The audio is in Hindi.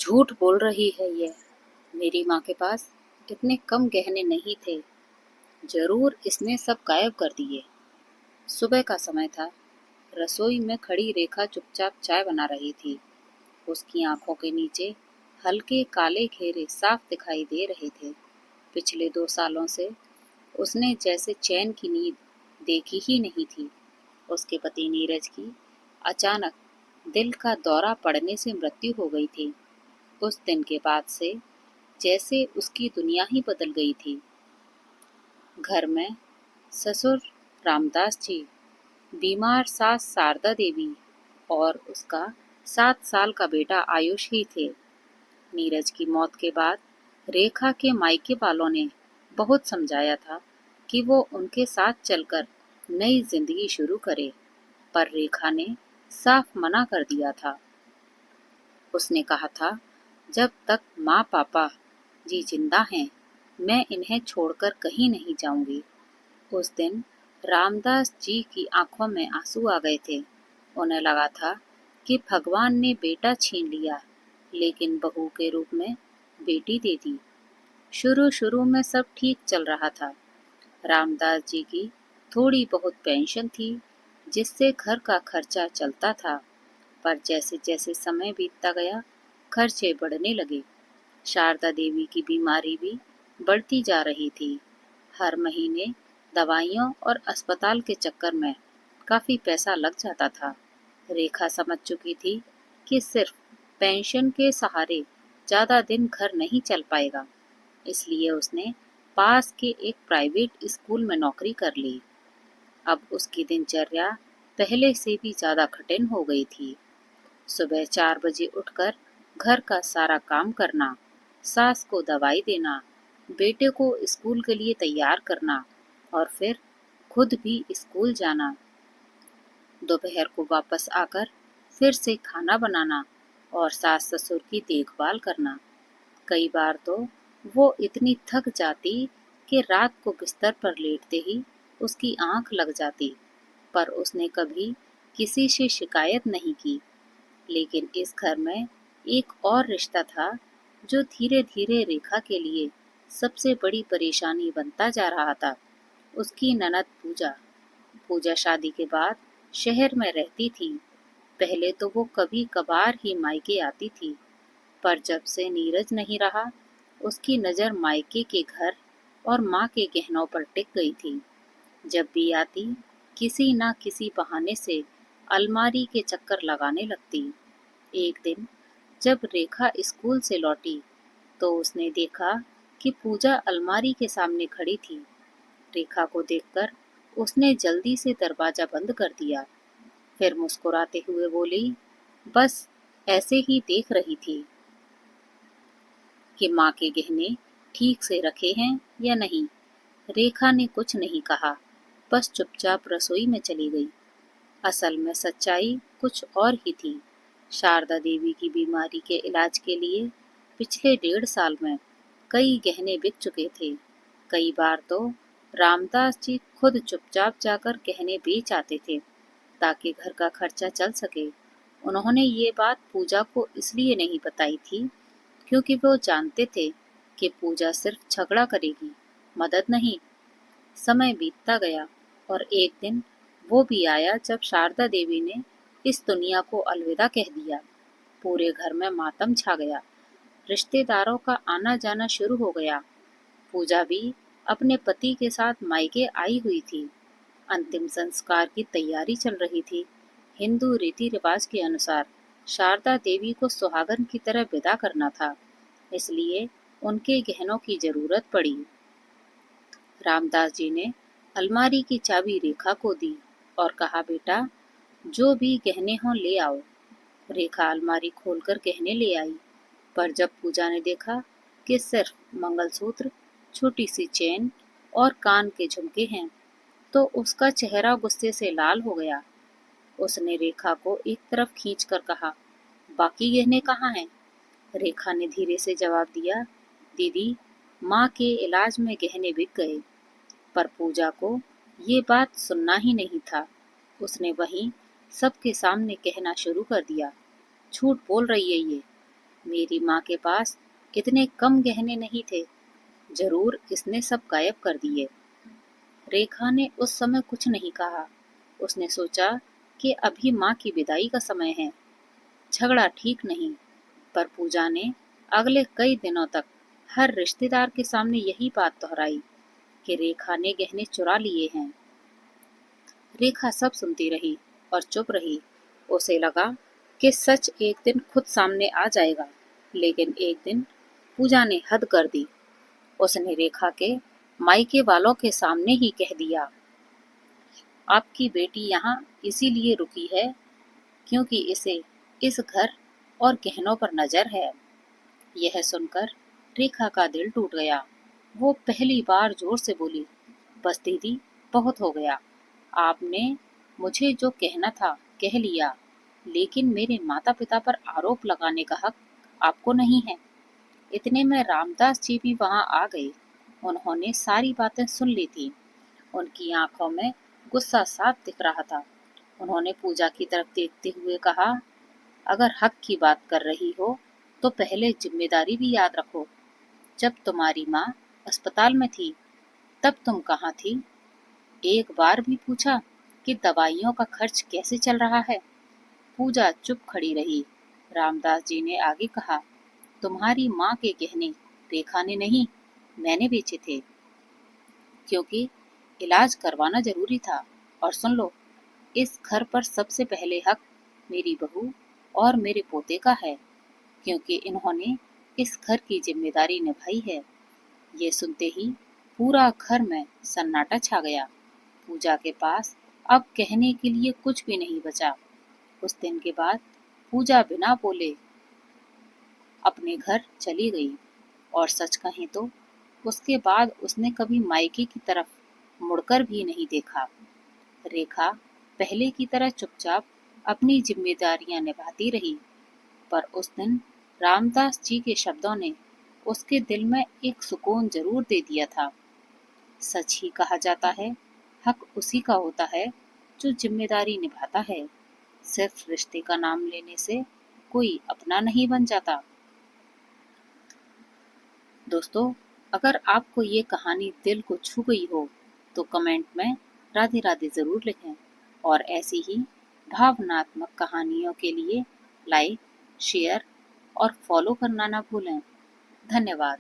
झूठ बोल रही है ये। मेरी माँ के पास इतने कम गहने नहीं थे। जरूर इसने सब गायब कर दिए। सुबह का समय था। रसोई में खड़ी रेखा चुपचाप चाय बना रही थी। उसकी आंखों के नीचे हल्के काले घेरे साफ दिखाई दे रहे थे। पिछले 2 सालों से उसने जैसे चैन की नींद देखी ही नहीं थी। उसके पति नीरज की अचानक दिल का दौरा पड़ने से मृत्यु हो गई थी। उस दिन के बाद से जैसे उसकी दुनिया ही बदल गई थी। घर में ससुर रामदास जी, बीमार सास शारदा देवी और उसका 7 साल का बेटा आयुष ही थे। नीरज की मौत के बाद रेखा के मायके वालों ने बहुत समझाया था कि वो उनके साथ चलकर नई जिंदगी शुरू करे, पर रेखा ने साफ मना कर दिया था। उसने कहा था, जब तक माँ पापा जी जिंदा हैं, मैं इन्हें छोड़कर कहीं नहीं जाऊंगी। उस दिन रामदास जी की आंखों में आंसू आ गए थे। उन्हें लगा था कि भगवान ने बेटा छीन लिया, लेकिन बहू के रूप में बेटी दे दी। शुरू शुरू में सब ठीक चल रहा था। रामदास जी की थोड़ी बहुत पेंशन थी, जिससे घर का खर्चा चलता था। पर जैसे जैसे समय बीतता गया, खर्चे बढ़ने लगे। शारदा देवी की बीमारी भी बढ़ती जा रही थी। हर महीने दवाइयों और अस्पताल के चक्कर में काफी पैसा लग जाता था। रेखा समझ चुकी थी कि सिर्फ पेंशन के सहारे ज्यादा दिन घर नहीं चल पाएगा, इसलिए उसने पास के एक प्राइवेट स्कूल में नौकरी कर ली। अब उसकी दिनचर्या पहले से भी ज्यादा कठिन हो गई थी। सुबह 4 बजे उठकर घर का सारा काम करना, सास को दवाई देना, बेटे को स्कूल के लिए तैयार करना और फिर खुद भी स्कूल जाना। दोपहर को वापस आकर फिर से खाना बनाना और सास ससुर की देखभाल करना। कई बार तो वो इतनी थक जाती कि रात को बिस्तर पर लेटते ही उसकी आंख लग जाती, पर उसने कभी किसी से शिकायत नहीं की। लेकिन इस घर में एक और रिश्ता था जो धीरे धीरे रेखा के लिए सबसे बड़ी परेशानी बनता जा रहा था। उसकी ननद पूजा। पूजा शादी के बाद शहर में रहती थी। पहले तो वो कभी कभार ही मायके आती थी, पर जब से नीरज नहीं रहा, उसकी नज़र मायके के घर और माँ के गहनों पर टिक गई थी। जब भी आती, किसी ना किसी बहाने से अलमारी के चक्कर लगाने लगती। एक दिन जब रेखा स्कूल से लौटी, तो उसने देखा कि पूजा अलमारी के सामने खड़ी थी। रेखा को देखकर उसने जल्दी से दरवाजा बंद कर दिया। फिर मुस्कुराते हुए बोली, बस ऐसे ही देख रही थी कि माँ के गहने ठीक से रखे हैं या नहीं। रेखा ने कुछ नहीं कहा, बस चुपचाप रसोई में चली गई। असल में सच्चाई कुछ और ही थी। शारदा देवी की बीमारी के इलाज के लिए पिछले 1.5 साल में कई गहने बिक चुके थे। कई बार तो रामदास जी खुद चुपचाप जाकर गहने बेच आते थे, ताकि घर का खर्चा चल सके। उन्होंने ये बात पूजा को इसलिए नहीं बताई थी, क्योंकि वो जानते थे कि पूजा सिर्फ झगड़ा करेगी, मदद नहीं। समय बीतता गया और एक दिन वो भी आया जब शारदा देवी ने इस दुनिया को अलविदा कह दिया। पूरे घर में मातम छा गया। रिश्तेदारों का आना जाना शुरू हो गया। पूजा भी अपने पति के साथ मायके आई हुई थी। अंतिम संस्कार की तैयारी चल रही थी। हिंदू रीति रिवाज के अनुसार शारदा देवी को सुहागन की तरह विदा करना था, इसलिए उनके गहनों की जरूरत पड़ी। रामदास जी ने अलमारी की चाबी रेखा को दी और कहा, बेटा, जो भी गहने हों ले आओ। रेखा अलमारी खोलकर गहने ले आई, पर जब पूजा ने देखा कि सिर्फ मंगलसूत्र, छोटी सी चेन और कान के झुमके हैं, तो उसका चेहरा गुस्से से लाल हो गया। उसने रेखा को एक तरफ खींचकर कहा, बाकी गहने कहाँ हैं? रेखा ने धीरे से जवाब दिया, दीदी, माँ के इलाज में गहने बिक गए। पर पूजा को ये बात सुनना ही नहीं था। उसने वहीं सबके सामने कहना शुरू कर दिया, झूठ बोल रही है ये। मेरी माँ के पास इतने कम गहने नहीं थे, जरूर इसने सब गायब कर दिए। रेखा ने उस समय कुछ नहीं कहा। उसने सोचा कि अभी माँ की विदाई का समय है। झगड़ा ठीक नहीं, पर पूजा ने अगले कई दिनों तक हर रिश्तेदार के सामने यही बात दोहराई कि रेखा ने गहने चुरा लिए हैं। रेखा सब सुनती रही और चुप रही। उसे लगा कि सच एक दिन खुद सामने आ जाएगा, लेकिन एक दिन पूजा ने हद कर दी। उसने रेखा के मायके वालों के सामने ही कह दिया, आपकी बेटी यहाँ इसीलिए रुकी है क्योंकि इसे इस घर और गहनों पर नजर है। यह सुनकर रेखा का दिल टूट गया। वो पहली बार जोर से बोली, बस दीदी, बहुत हो गया। आपने मुझे जो कहना था कह लिया, लेकिन मेरे माता पिता पर आरोप लगाने का हक आपको नहीं है। इतने में रामदास जी भी वहां आ गए। उन्होंने सारी बातें सुन ली थी। उनकी आंखों में गुस्सा साफ दिख रहा था। उन्होंने पूजा की तरफ देखते हुए कहा, अगर हक की बात कर रही हो तो पहले जिम्मेदारी भी याद रखो। जब तुम्हारी माँ अस्पताल में थी तब तुम कहाँ थी? एक बार भी पूछा कि दवाइयों का खर्च कैसे चल रहा है? पूजा चुप खड़ी रही। रामदास जी ने आगे कहा, तुम्हारी माँ के गहने रेखा ने नहीं, मैंने बेचे थे, क्योंकि इलाज करवाना जरूरी था। और सुन लो, इस घर पर सबसे पहले हक मेरी बहू और मेरे पोते का है, क्योंकि इन्होंने इस घर की जिम्मेदारी निभाई है। ये सुनते ही पूरा घर में सन्नाटा छा गया। पूजा के पास अब कहने के लिए कुछ भी नहीं बचा। उस दिन के बाद पूजा बिना बोले अपने घर चली गई। और सच कहें तो उसके बाद उसने कभी मायके की तरफ मुड़कर भी नहीं देखा। रेखा पहले की तरह चुपचाप अपनी जिम्मेदारियां निभाती रही, पर उस दिन रामदास जी के शब्दों ने उसके दिल में एक सुकून जरूर दे दिया था। सच ही कहा जाता है, हक उसी का होता है जो जिम्मेदारी निभाता है। सिर्फ रिश्ते का नाम लेने से कोई अपना नहीं बन जाता। दोस्तों, अगर आपको ये कहानी दिल को छू गई हो तो कमेंट में राधे राधे जरूर लिखें। और ऐसी ही भावनात्मक कहानियों के लिए लाइक, शेयर और फॉलो करना ना भूलें। धन्यवाद।